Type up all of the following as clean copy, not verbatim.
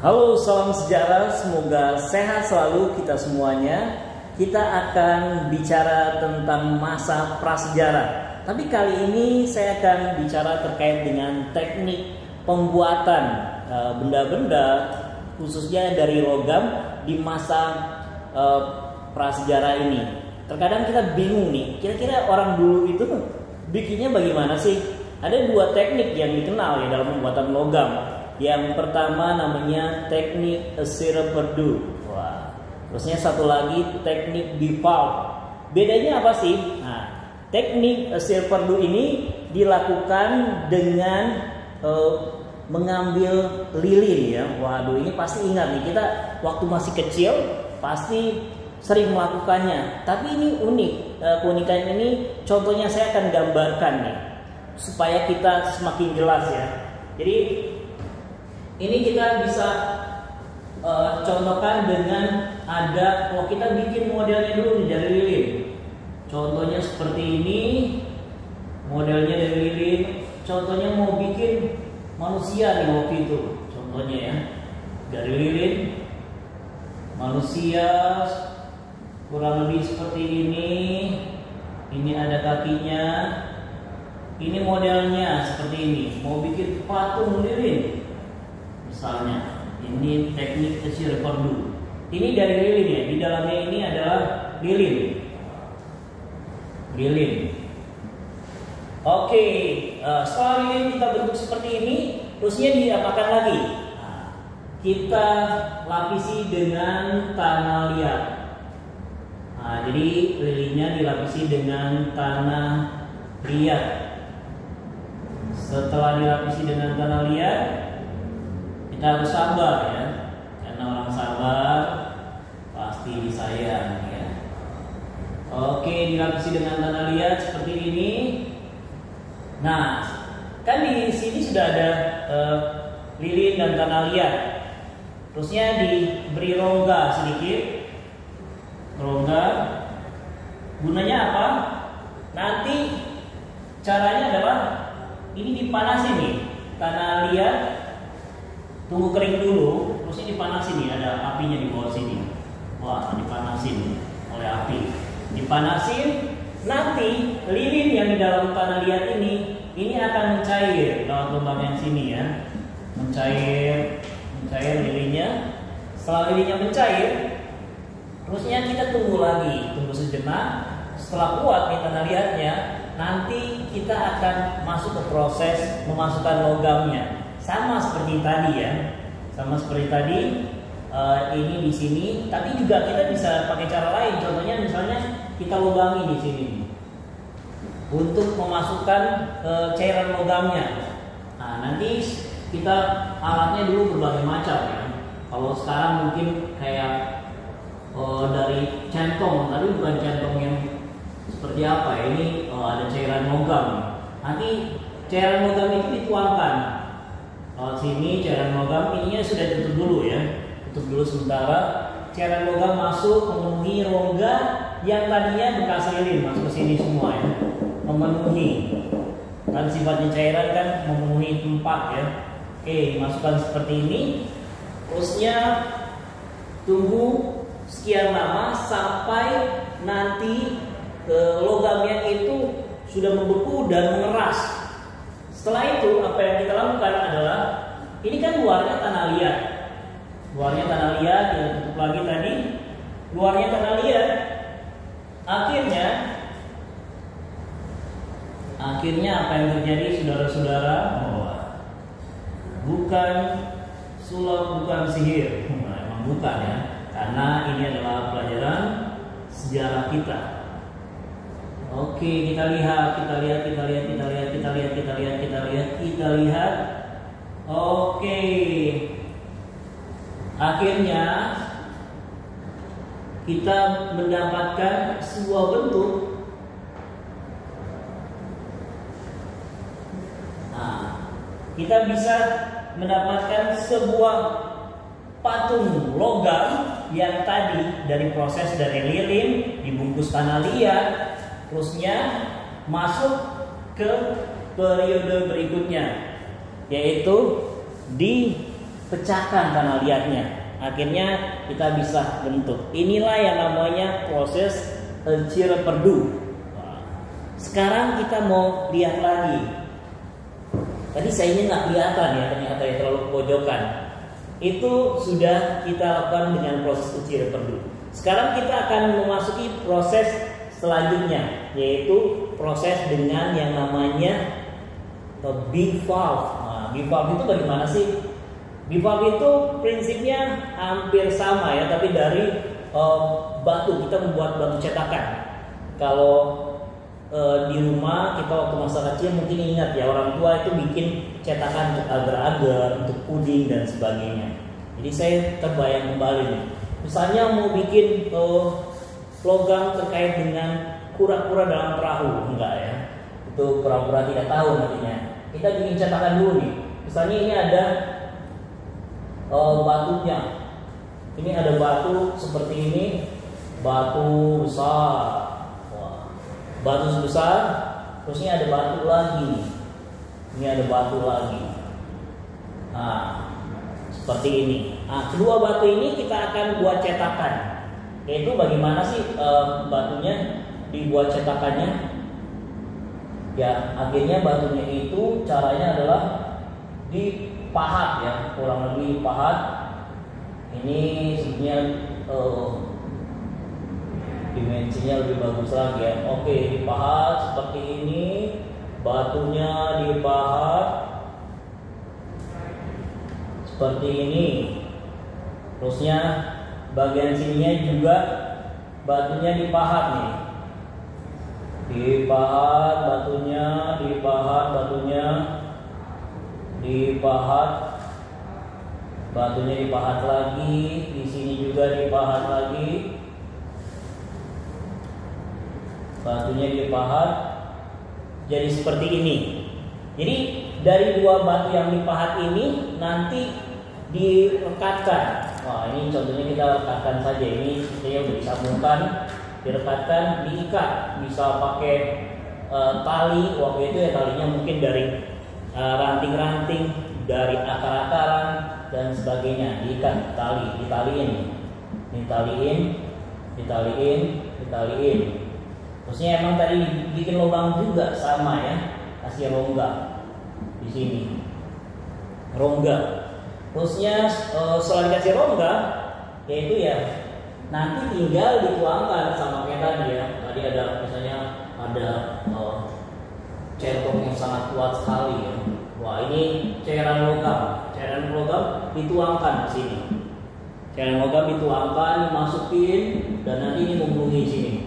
Halo, salam sejarah. Semoga sehat selalu kita semuanya. Kita akan bicara tentang masa prasejarah. Tapi kali ini saya akan bicara terkait dengan teknik pembuatan benda-benda khususnya dari logam di masa prasejarah ini. Terkadang kita bingung nih, kira-kira orang dulu itu bikinnya bagaimana sih? Ada dua teknik yang dikenal ya dalam pembuatan logam. Yang pertama namanya teknik Assir Perdue. Wah. Terusnya satu lagi teknik Depaul. Bedanya apa sih? Nah, teknik Assir Perdue ini dilakukan dengan mengambil lilin ya. Waduh, ini pasti ingat nih, kita waktu masih kecil pasti sering melakukannya. Tapi ini unik. Keunikan ini contohnya saya akan gambarkan nih supaya kita semakin jelas ya. Jadi ini kita bisa contohkan dengan ada, kalau kita bikin modelnya dulu nih dari lilin. Contohnya seperti ini, modelnya dari lilin. Contohnya mau bikin manusia nih waktu itu, contohnya ya dari lilin, manusia kurang lebih seperti ini. Ini ada kakinya. Ini modelnya seperti ini. Mau bikin patung lilin. Misalnya, ini teknik Assir Perdue. Ini dari lilin ya. Di dalamnya ini adalah lilin. Lilin. Oke, setelah lilin kita bentuk seperti ini, terusnya diapakan lagi? Nah, kita lapisi dengan tanah liat. Nah, jadi lilinnya dilapisi dengan tanah liat. Setelah dilapisi dengan tanah liat, kita harus sabar ya, karena orang sabar pasti disayang ya. Oke, dilapisi dengan tanah liat seperti ini. Nah, kan di sini sudah ada lilin dan tanah liat. Terusnya diberi rongga sedikit. Rongga gunanya apa? Nanti caranya adalah ini dipanasin nih, tanah liat. Tunggu kering dulu, terusnya dipanasin nih, ada apinya di bawah sini. Wah, dipanasin oleh api. Dipanasin, nanti lilin yang di dalam tanah liat ini akan mencair lewat lubang yang sini ya. Mencair lilinnya. Setelah lilinnya mencair, terusnya kita tunggu lagi, tunggu sejenak. Setelah kuat nih tanah liatnya, nanti kita akan masuk ke proses memasukkan logamnya. Sama seperti tadi ya, sama seperti tadi. Ini di sini, tapi juga kita bisa pakai cara lain. Contohnya misalnya kita lubangi di sini untuk memasukkan cairan logamnya. Nah, nanti kita alatnya dulu berbagai macam ya. Kalau sekarang mungkin kayak dari centong, tapi bukan centong yang seperti apa ya. Ini ada cairan logam. Nanti cairan logam itu dituangkan. Sini cairan logam, ininya sudah tutup dulu ya. Tutup dulu sementara. Cairan logam masuk memenuhi rongga yang tadinya bekas lilin, masuk ke sini semua ya. Memenuhi. Kan sifatnya cairan kan memenuhi tempat ya. Oke, masukkan seperti ini. Terusnya tunggu sekian lama sampai nanti logamnya itu sudah membeku dan mengeras. Setelah itu apa yang kita lakukan adalah, ini kan luarnya tanah liat. Luarnya tanah liat, kita tutup lagi tadi. Luarnya tanah liat. Akhirnya apa yang terjadi saudara-saudara? Bukan sulap, bukan sihir. Emang bukan ya. Karena ini adalah pelajaran sejarah kita. Oke, kita lihat. Oke. Akhirnya kita mendapatkan sebuah bentuk. Nah, kita bisa mendapatkan sebuah patung logam yang tadi dari proses dari lilin dibungkus tanah liat. Terusnya masuk ke periode berikutnya, yaitu pecahkan tanah liatnya. Akhirnya kita bisa bentuk. Inilah yang namanya proses Cireperdu. Sekarang kita mau lihat lagi. Tadi sayanya nggak kelihatan ya, ternyata ya terlalu pojokan. Itu sudah kita lakukan dengan proses Cireperdu. Sekarang kita akan memasuki proses selanjutnya, yaitu proses dengan yang namanya big valve. Nah, big valve itu bagaimana sih? Big valve itu prinsipnya hampir sama ya, tapi dari batu. Kita membuat batu cetakan. Kalau di rumah kita waktu masa kecil mungkin ingat ya, orang tua itu bikin cetakan untuk agar-agar, untuk puding dan sebagainya. Jadi saya terbayang kembali nih. Misalnya mau bikin logam terkait dengan kura-kura dalam perahu, enggak ya? Itu pura-pura tidak tahu nantinya. Kita bikin cetakan dulu nih. Misalnya ini ada batunya. Ini ada batu seperti ini, batu besar. Batu sebesar, terus ini ada batu lagi. Ini ada batu lagi. Nah, seperti ini. Nah, kedua batu ini kita akan buat cetakan. Yaitu bagaimana sih batunya dibuat cetakannya? Ya, akhirnya batunya itu caranya adalah dipahat ya, kurang lebih dipahat. Ini sebenarnya dimensinya lebih bagus lagi ya. Oke, dipahat seperti ini, batunya dipahat seperti ini. Terusnya bagian sininya juga batunya dipahat nih. Dipahat batunya, dipahat batunya, dipahat batunya, dipahat lagi. Di sini juga dipahat lagi. Batunya dipahat jadi seperti ini. Jadi dari dua batu yang dipahat ini nanti direkatkan. Wah, ini contohnya kita rekatkan saja. Ini saya udah disambungkan, direkatkan, diikat. Bisa pakai tali. Waktu itu ya talinya mungkin dari ranting-ranting, dari akar-akaran dan sebagainya. Diikat tali, ditaliin, ditaliin. Terusnya emang tadi bikin lubang juga sama ya, kasih rongga di sini, rongga. Terusnya setelah dikasih rongga, yaitu ya nanti tinggal dituangkan sama kayak tadi ya. Tadi ada misalnya ada centong yang sangat kuat sekali ya. Wah, ini cairan logam dituangkan di sini. Cairan logam dituangkan, dimasukin dan nanti ini memenuhi sini.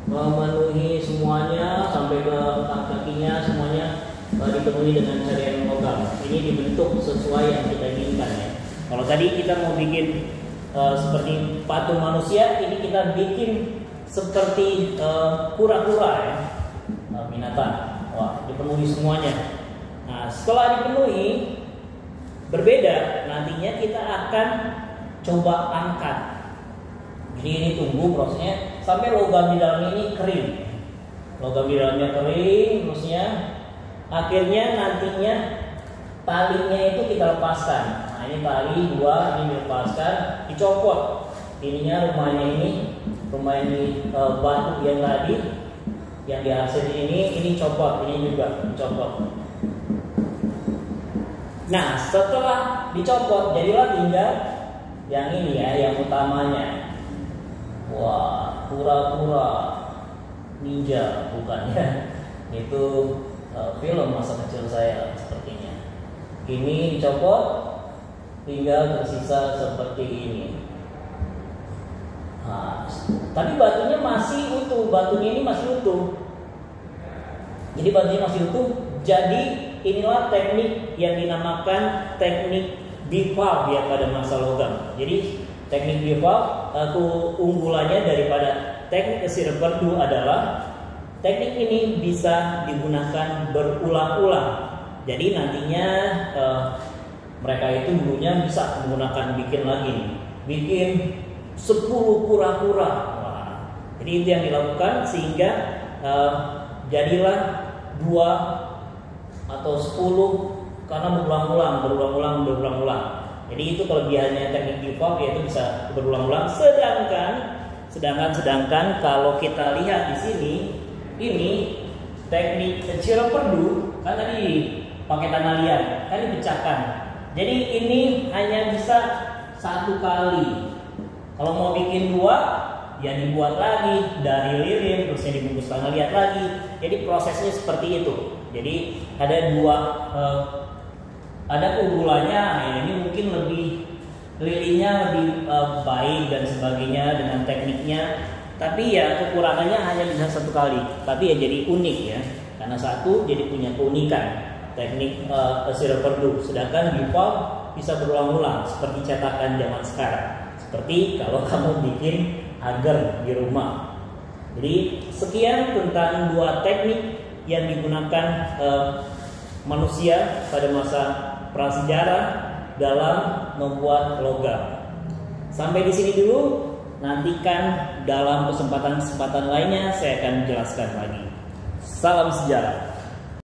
Memenuhi semuanya sampai ke kakinya, semuanya dipenuhi dengan cairan logam. Ini dibentuk sesuai yang kita inginkan ya. Kalau tadi kita mau bikin seperti patung manusia, ini kita bikin seperti kura-kura ya, binatang. Wah, dipenuhi semuanya. Nah, setelah dipenuhi, berbeda. Nantinya kita akan coba angkat. Jadi ini tunggu prosesnya sampai logam di dalam ini kering. Logam di dalamnya kering, terusnya akhirnya nantinya talinya itu kita lepaskan. Nah, ini tali dua, ini dilepaskan, dicopot. Ininya rumah ini batu yang tadi yang dihasil ini copot, ini juga dicopot. Nah, setelah dicopot jadilah tinggal yang ini ya, yang utamanya. Wah, kura-kura ninja bukan ya? Itu film masa kecil saya sepertinya. Ini dicopot, tinggal tersisa seperti ini. Nah, tapi batunya masih utuh, batunya ini masih utuh. Jadi batunya masih utuh. Jadi inilah teknik yang dinamakan teknik bivalve ya pada masa logam. Jadi teknik bivalve keunggulannya daripada teknik Cireperdu adalah teknik ini bisa digunakan berulang-ulang. Jadi nantinya mereka itu dulunya bisa menggunakan bikin 10 kura-kura. Wah, jadi itu yang dilakukan sehingga jadilah 2 atau 10 karena berulang-ulang. Jadi itu kelebihannya teknik default, yaitu bisa berulang-ulang. Sedangkan kalau kita lihat di sini, ini teknik zero perdu kan tadi pakai tanah liat, kan dipecahkan. Jadi ini hanya bisa satu kali. Kalau mau bikin dua, ya dibuat lagi dari lilin, terusnya dibungkus tanah liat lagi. Jadi prosesnya seperti itu. Jadi ada dua, ada keunggulannya. Ya, ini mungkin lebih lilinnya lebih baik dan sebagainya dengan tekniknya. Tapi ya kekurangannya hanya bisa satu kali. Tapi ya jadi unik ya, karena satu jadi punya keunikan teknik zero perdu. Sedangkan default bisa berulang-ulang seperti cetakan zaman sekarang. Seperti kalau kamu bikin agar di rumah. Jadi sekian tentang dua teknik yang digunakan manusia pada masa prasejarah dalam membuat logam. Sampai di sini dulu. Nantikan dalam kesempatan-kesempatan lainnya saya akan jelaskan lagi. Salam sejarah.